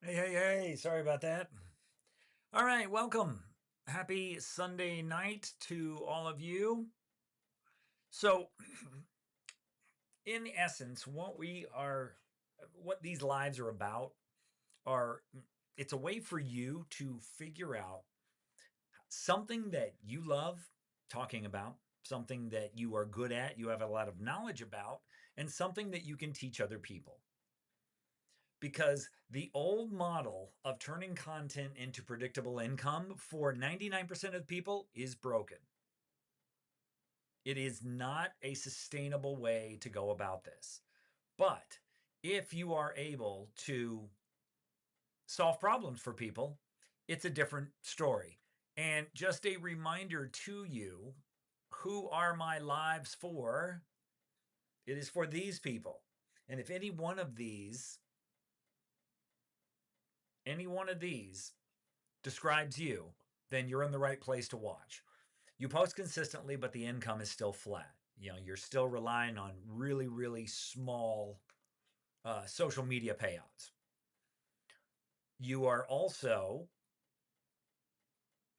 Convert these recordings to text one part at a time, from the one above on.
Hey, sorry about that. All right, welcome. Happy Sunday night to all of you. So, in essence, what these lives are about are it's a way for you to figure out something that you love talking about, something that you are good at, you have a lot of knowledge about, and something that you can teach other people. Because the old model of turning content into predictable income for 99% of people is broken. It is not a sustainable way to go about this. But if you are able to solve problems for people, it's a different story. And just a reminder to you, who are my lives for? It is for these people. And if any one of these describes you, then you're in the right place to watch. You post consistently, but the income is still flat. You're still relying on really, really small social media payouts. You are also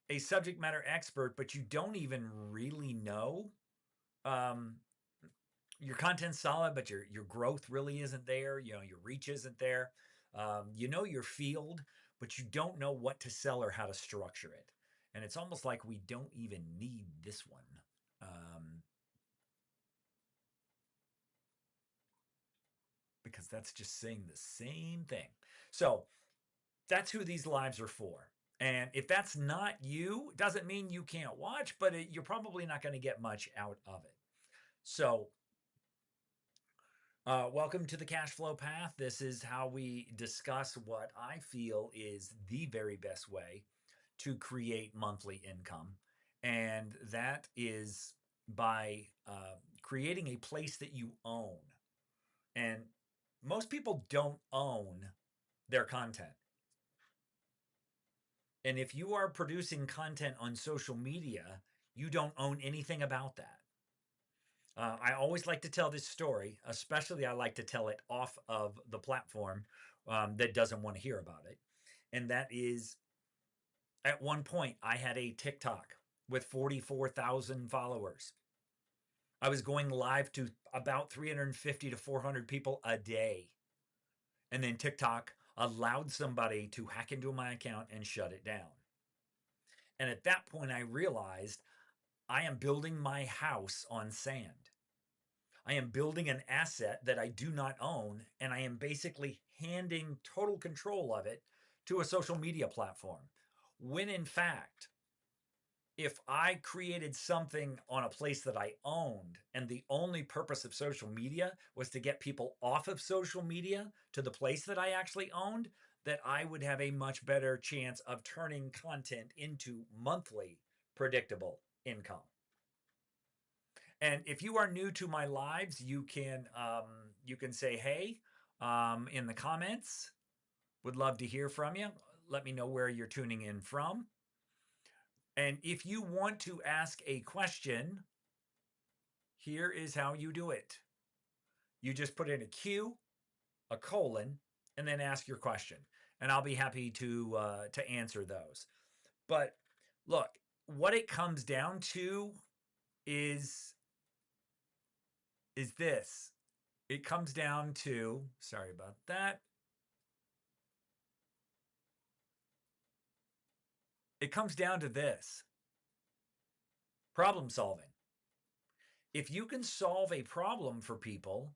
a subject matter expert, but you don't even really know. Um, your content's solid, but your growth really isn't there. Your reach isn't there. You know your field, but you don't know what to sell or how to structure it. And it's almost like we don't even need this one. Because that's just saying the same thing. So that's who these lives are for. And if that's not you, doesn't mean you can't watch, but you're probably not going to get much out of it. So, welcome to the Cash Flow Path. This is how we discuss what I feel is the very best way to create monthly income. And that is by creating a place that you own. And most people don't own their content. And if you are producing content on social media, you don't own anything about that. I always like to tell this story, especially I like to tell it off of the platform that doesn't want to hear about it. And that is at one point, I had a TikTok with 44,000 followers. I was going live to about 350 to 400 people a day. And then TikTok allowed somebody to hack into my account and shut it down. And at that point, I realized I am building my house on sand. I am building an asset that I do not own, and I am basically handing total control of it to a social media platform. When in fact, if I created something on a place that I owned, and the only purpose of social media was to get people off of social media to the place that I actually owned, that I would have a much better chance of turning content into monthly predictable income. And if you are new to my lives, you can say hey in the comments. Would love to hear from you. Let me know where you're tuning in from. And if you want to ask a question, here is how you do it. You just put in a Q, a colon, and then ask your question, and I'll be happy to answer those. But look, what it comes down to is this. It comes down to, sorry about that. It comes down to this: problem solving. If you can solve a problem for people,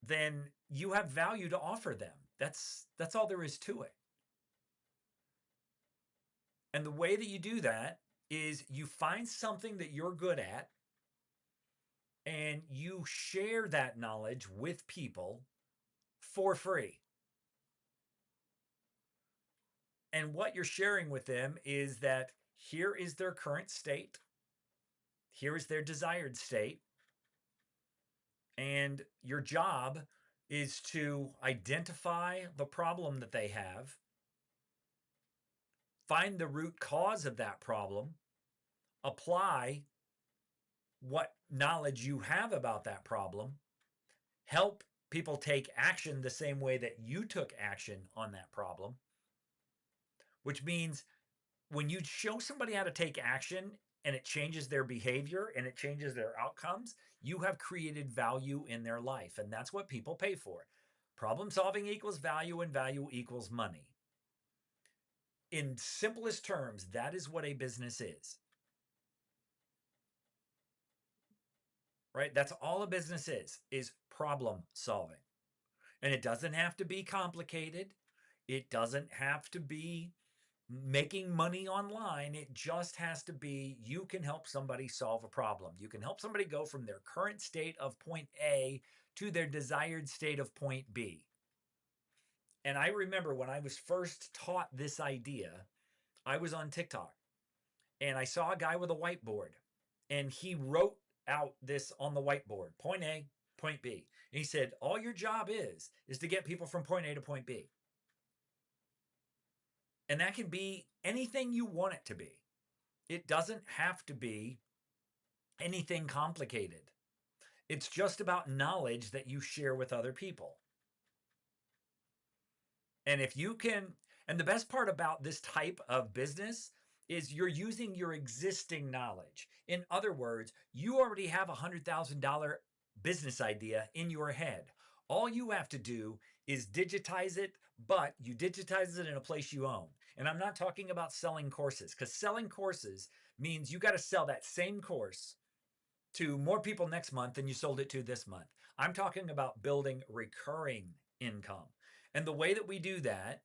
then you have value to offer them. That's all there is to it. And the way that you do that is you find something that you're good at and you share that knowledge with people for free. And what you're sharing with them is that here is their current state, here is their desired state, and your job is to identify the problem that they have, find the root cause of that problem, apply what knowledge you have about that problem, help people take action the same way that you took action on that problem, which means when you show somebody how to take action and it changes their behavior and it changes their outcomes, you have created value in their life. And that's what people pay for. Problem solving equals value, and value equals money. In simplest terms, that is what a business is, right? That's all a business is problem solving. And it doesn't have to be complicated. It doesn't have to be making money online. It just has to be you can help somebody solve a problem. You can help somebody go from their current state of point A to their desired state of point B. And I remember when I was first taught this idea, I was on TikTok and I saw a guy with a whiteboard and he wrote out this on the whiteboard, point A, point B. And he said, all your job is to get people from point A to point B. And that can be anything you want it to be. It doesn't have to be anything complicated. It's just about knowledge that you share with other people. And if you can, and the best part about this type of business is you're using your existing knowledge. In other words, you already have a $100,000 business idea in your head. All you have to do is digitize it, but you digitize it in a place you own. And I'm not talking about selling courses, because selling courses means you got to sell that same course to more people next month than you sold it to this month. I'm talking about building recurring income. And the way that we do that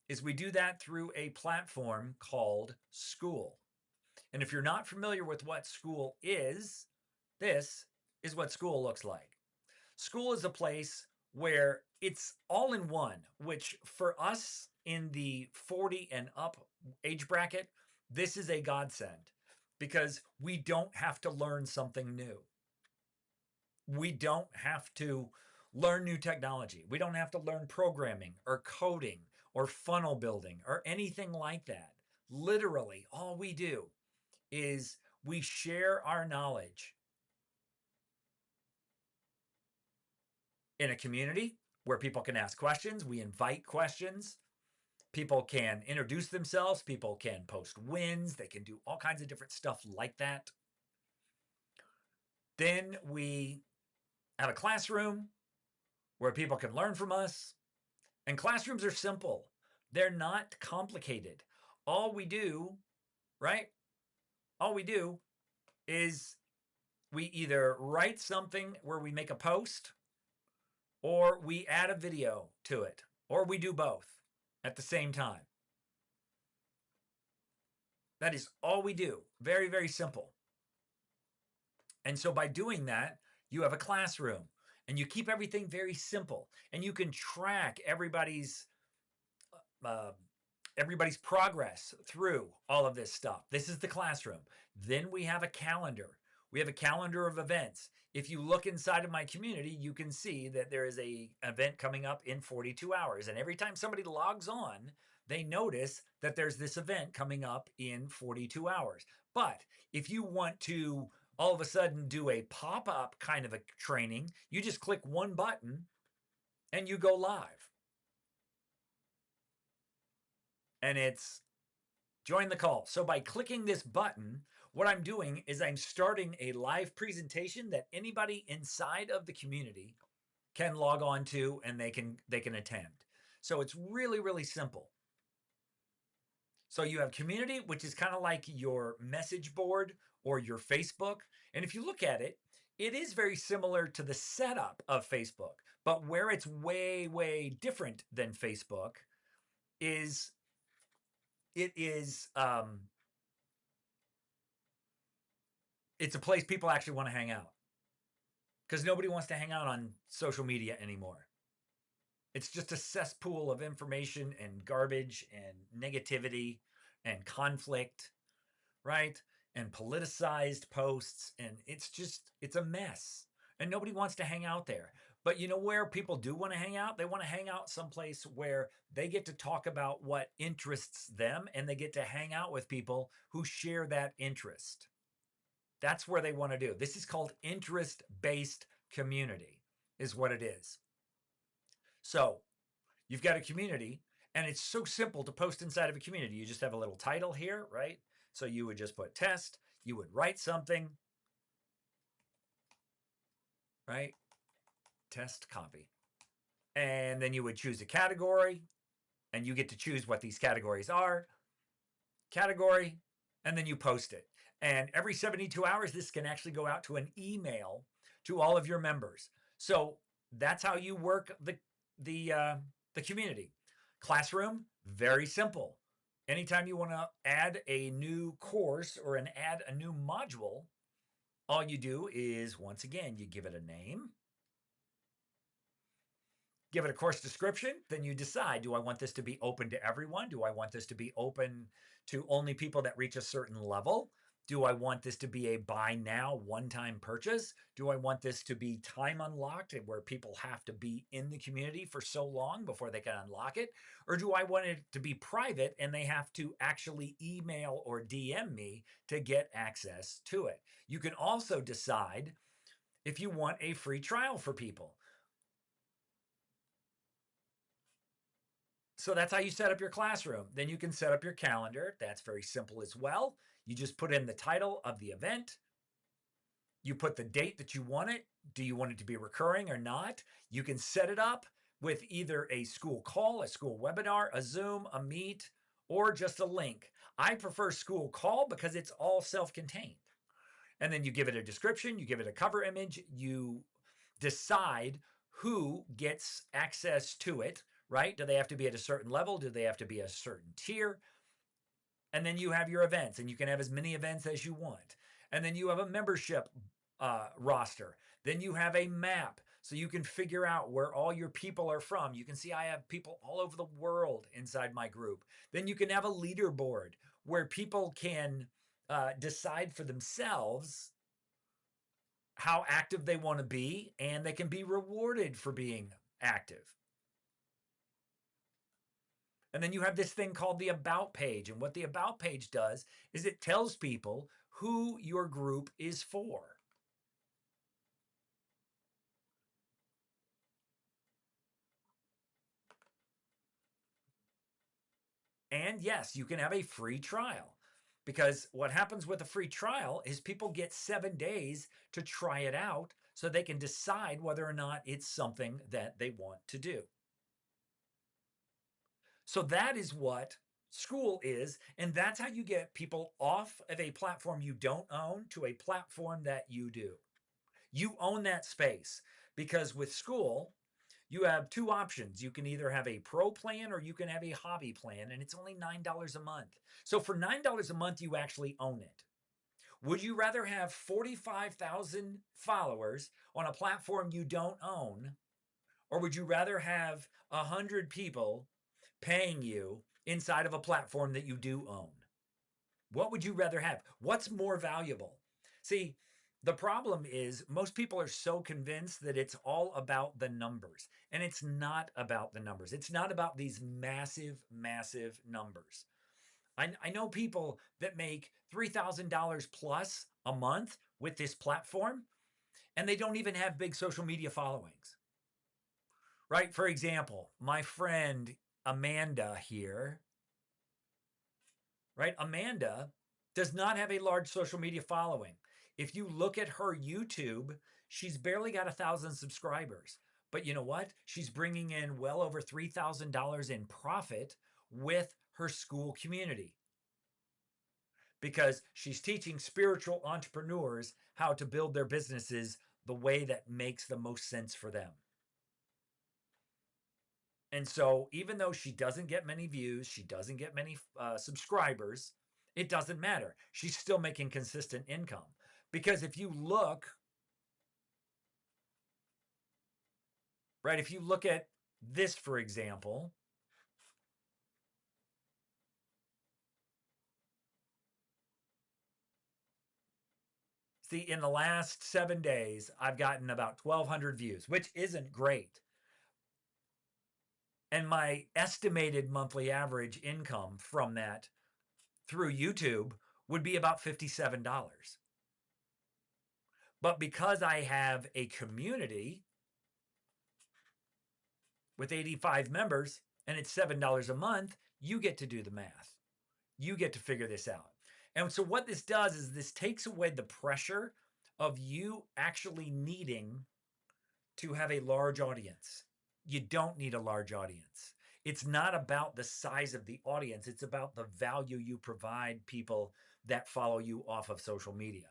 is we do that through a platform called School. And if you're not familiar with what School is, this is what School looks like. School is a place where it's all in one, which for us in the 40 and up age bracket, this is a godsend because we don't have to learn something new. We don't have to learn new technology. We don't have to learn programming or coding or funnel building or anything like that. Literally, all we do is we share our knowledge in a community where people can ask questions. We invite questions. People can introduce themselves. People can post wins. They can do all kinds of different stuff like that. Then we have a classroom where people can learn from us. And classrooms are simple. They're not complicated. All we do, right? All we do is we either write something where we make a post, or we add a video to it, or we do both at the same time. That is all we do. Very, very simple. And so by doing that, you have a classroom and you keep everything very simple, and you can track everybody's progress through all of this stuff. This is the classroom. Then we have a calendar. We have a calendar of events. If you look inside of my community, you can see that there is an event coming up in 42 hours. And every time somebody logs on, they notice that there's this event coming up in 42 hours. But if you want to all of a sudden do a pop-up kind of a training, you just click one button and you go live. And it's join the call. So by clicking this button, what I'm doing is I'm starting a live presentation that anybody inside of the community can log on to, and they can attend. So it's really, really simple. So you have community, which is kind of like your message board or your Facebook. And if you look at it, it is very similar to the setup of Facebook, but where it's way, way different than Facebook is it's a place people actually want to hang out, because nobody wants to hang out on social media anymore. It's just a cesspool of information and garbage and negativity and conflict, right? And politicized posts. And it's a mess. And nobody wants to hang out there. But you know where people do want to hang out? They want to hang out someplace where they get to talk about what interests them, and they get to hang out with people who share that interest. That's where they want to do. This is called interest-based community. is what it is. So you've got a community, and it's so simple to post inside of a community. You just have a little title here, right? So you would just put test, you would write something, right? Test copy. And then you would choose a category, and you get to choose what these categories are. Category, and then you post it. And every 72 hours, this can actually go out to an email to all of your members. So that's how you work the community. Classroom, very simple. Anytime you want to add a new course or add a new module, all you do is, once again, you give it a name, give it a course description, then you decide, do I want this to be open to everyone? Do I want this to be open to only people that reach a certain level? Do I want this to be a buy now, one-time purchase? Do I want this to be time unlocked where people have to be in the community for so long before they can unlock it? Or do I want it to be private and they have to actually email or DM me to get access to it? You can also decide if you want a free trial for people. So that's how you set up your classroom. Then you can set up your calendar. That's very simple as well. You just put in the title of the event. You put the date that you want it. Do you want it to be recurring or not? You can set it up with either a school call, a school webinar, a Zoom, a Meet, or just a link. I prefer school call because it's all self-contained. And then you give it a description, you give it a cover image, you decide who gets access to it, right? Do they have to be at a certain level? Do they have to be a certain tier? And then you have your events, and you can have as many events as you want. And then you have a membership roster. Then you have a map, so you can figure out where all your people are from. You can see I have people all over the world inside my group. Then you can have a leaderboard where people can decide for themselves how active they want to be, and they can be rewarded for being active. And then you have this thing called the About page. And what the About page does is it tells people who your group is for. And yes, you can have a free trial, because what happens with a free trial is people get 7 days to try it out so they can decide whether or not it's something that they want to do. So that is what school is. And that's how you get people off of a platform you don't own to a platform that you do. You own that space, because with school, you have two options. You can either have a pro plan or you can have a hobby plan, and it's only $9 a month. So for $9 a month, you actually own it. Would you rather have 45,000 followers on a platform you don't own, or would you rather have 100 people paying you inside of a platform that you do own? What would you rather have? What's more valuable? See, the problem is most people are so convinced that it's all about the numbers, and it's not about the numbers. It's not about these massive, massive numbers. I know people that make $3,000 plus a month with this platform, and they don't even have big social media followings, right? For example, my friend Amanda here, right? Amanda does not have a large social media following. If you look at her YouTube, she's barely got 1,000 subscribers. But you know what? She's bringing in well over $3,000 in profit with her school community, because she's teaching spiritual entrepreneurs how to build their businesses the way that makes the most sense for them. And so even though she doesn't get many views, she doesn't get many subscribers, it doesn't matter. She's still making consistent income. Because if you look, right, if you look at this, for example, see, in the last 7 days, I've gotten about 1,200 views, which isn't great. And my estimated monthly average income from that through YouTube would be about $57. But because I have a community, with 85 members and it's $7 a month, you get to do the math. You get to figure this out. And so what this does is this takes away the pressure of you actually needing to have a large audience. You don't need a large audience. It's not about the size of the audience. It's about the value you provide people that follow you off of social media.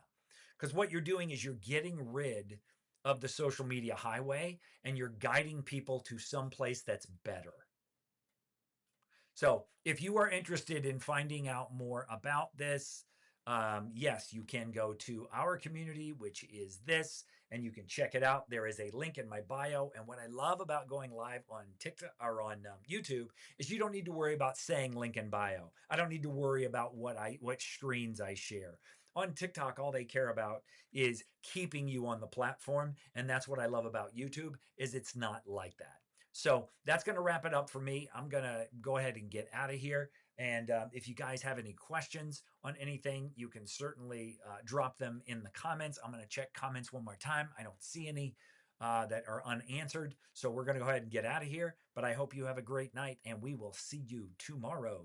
Because what you're doing is you're getting rid of the social media highway and you're guiding people to some place that's better. So if you are interested in finding out more about this, yes, you can go to our community, which is this, and you can check it out. There is a link in my bio. And what I love about going live on TikTok or on YouTube is you don't need to worry about saying link in bio. I don't need to worry about what screens I share. On TikTok, all they care about is keeping you on the platform. And that's what I love about YouTube is it's not like that. So that's going to wrap it up for me. I'm going to go ahead and get out of here. And if you guys have any questions on anything, you can certainly drop them in the comments. I'm going to check comments one more time. I don't see any that are unanswered. So we're going to go ahead and get out of here. But I hope you have a great night and we will see you tomorrow.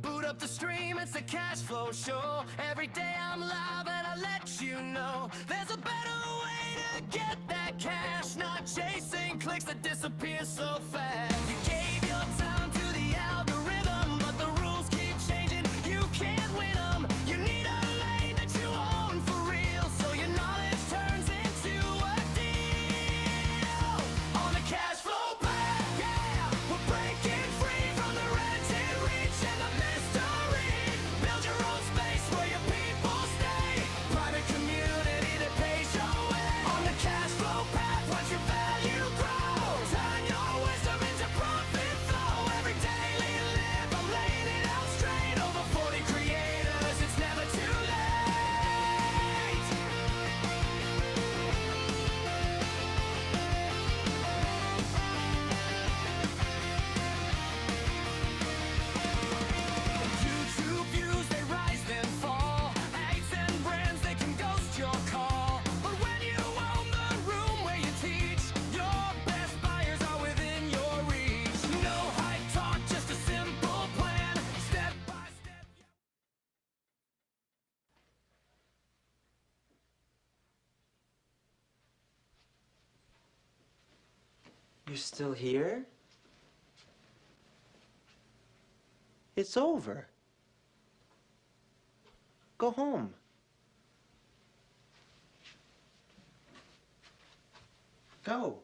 Boot up the stream, it's the cash flow show. Every day I'm live and I let you know there's a better way to get that cash, not chasing clicks that disappear so fast. You gave your time to the algorithm, but the rules keep changing. You can't win them. You need a lane that you own for real, so your knowledge turns into a deal. On the cash flow path, yeah, we're breaking free from the red tape reach and the mystery. Build your own space where your people stay. Private community that pays your way. On the cash flow path, watch your value grow. Turn your wisdom into profit flow. Every daily live, I'm laying it out straight. Over 40 creators, it's never too late. YouTube views, they rise then fall. Ads and brands, they can ghost your call. But when you own the room where you teach, your best buyers are within your reach. No hype talk, just a simple plan. Step by step. You're still here? It's over. Go home. Go.